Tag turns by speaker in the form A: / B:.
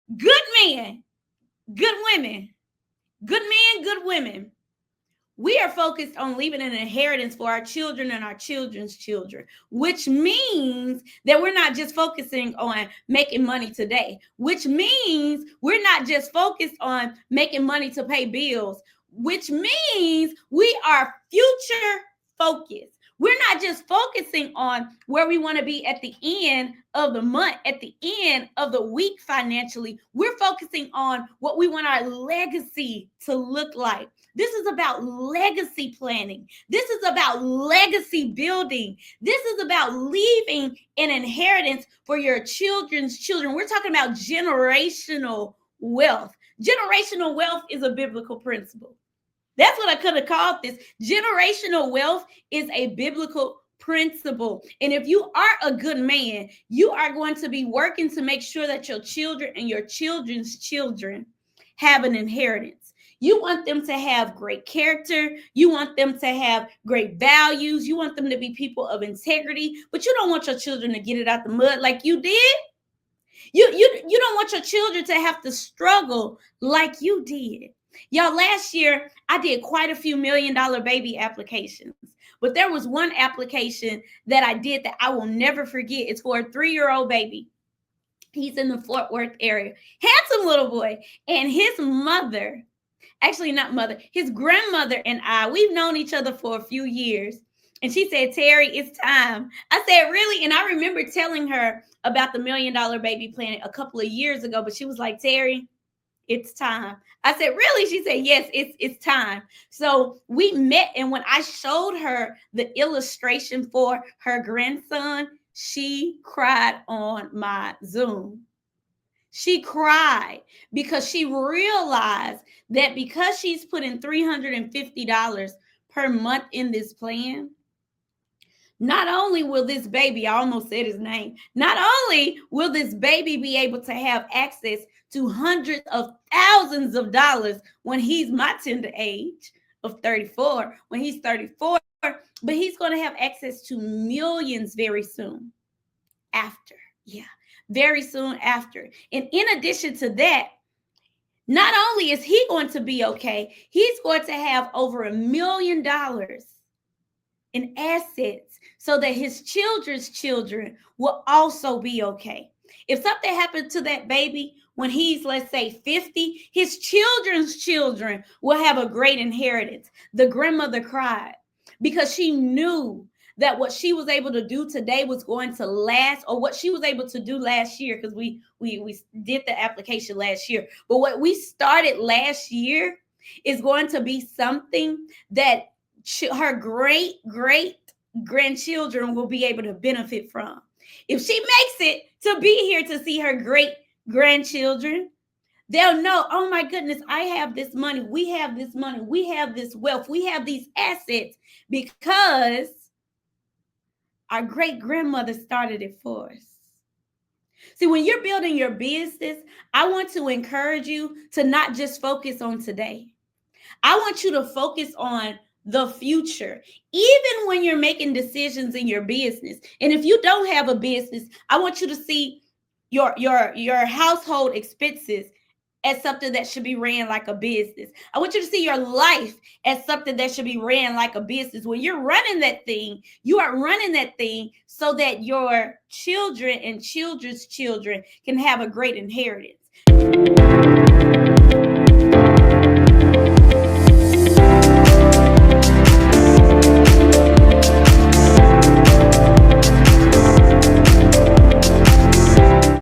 A: Good men, good women, good men, good women. We are focused on leaving an inheritance for our children and our children's children, which means that we're not just focusing on making money today, which means we're not just focused on making money to pay bills, which means we are future focused. We're not just focusing on where we want to be at the end of the month, at the end of the week financially. We're focusing on what we want our legacy to look like. This is about legacy planning. This is about legacy building. This is about leaving an inheritance for your children's children. We're talking about generational wealth. Generational wealth is a biblical principle. That's what I could have called this. Generational wealth is a biblical principle. And if you are a good man, you are going to be working to make sure that your children and your children's children have an inheritance. You want them to have great character. You want them to have great values. You want them to be people of integrity, but you don't want your children to get it out the mud like you did. You don't want your children to have to struggle like you did. Y'all, last year, I did quite a few $1 million baby applications. But there was one application that I did that I will never forget. It's for a 3-year-old baby. He's in the Fort Worth area. Handsome little boy. And his mother, actually not mother, his grandmother and I, we've known each other for a few years. And she said, Terry, it's time. I said, really? And I remember telling her about the $1 million baby plan a couple of years ago, but she was like, Terry, it's time. I said, really? She said, yes, it's time. So we met, and when I showed her the illustration for her grandson, she cried on my Zoom. She cried because she realized that because she's putting $350 per month in this plan, not only will this baby, I almost said his name, not only will this baby be able to have access to hundreds of thousands of dollars when he's my tender age of 34, when he's 34, but he's going to have access to millions very soon after. Yeah, very soon after. And in addition to that, not only is he going to be okay, he's going to have over $1 million in assets so that his children's children will also be okay. If something happened to that baby when he's, let's say, 50, his children's children will have a great inheritance. The grandmother cried because she knew that what she was able to do today was going to last, or what she was able to do last year, because we did the application last year. But what we started last year is going to be something that her great grandchildren will be able to benefit from. If she makes it to be here to see her great grandchildren, they'll know, oh my goodness, I have this money. We have this money. We have this wealth. We have these assets because our great grandmother started it for us. See, when you're building your business, I want to encourage you to not just focus on today. I want you to focus on the future, even when you're making decisions in your business. And if you don't have a business, I want you to see your household expenses as something that should be ran like a business. I want you to see your life as something that should be ran like a business. When you're running that thing, you are running that thing so that your children and children's children can have a great inheritance.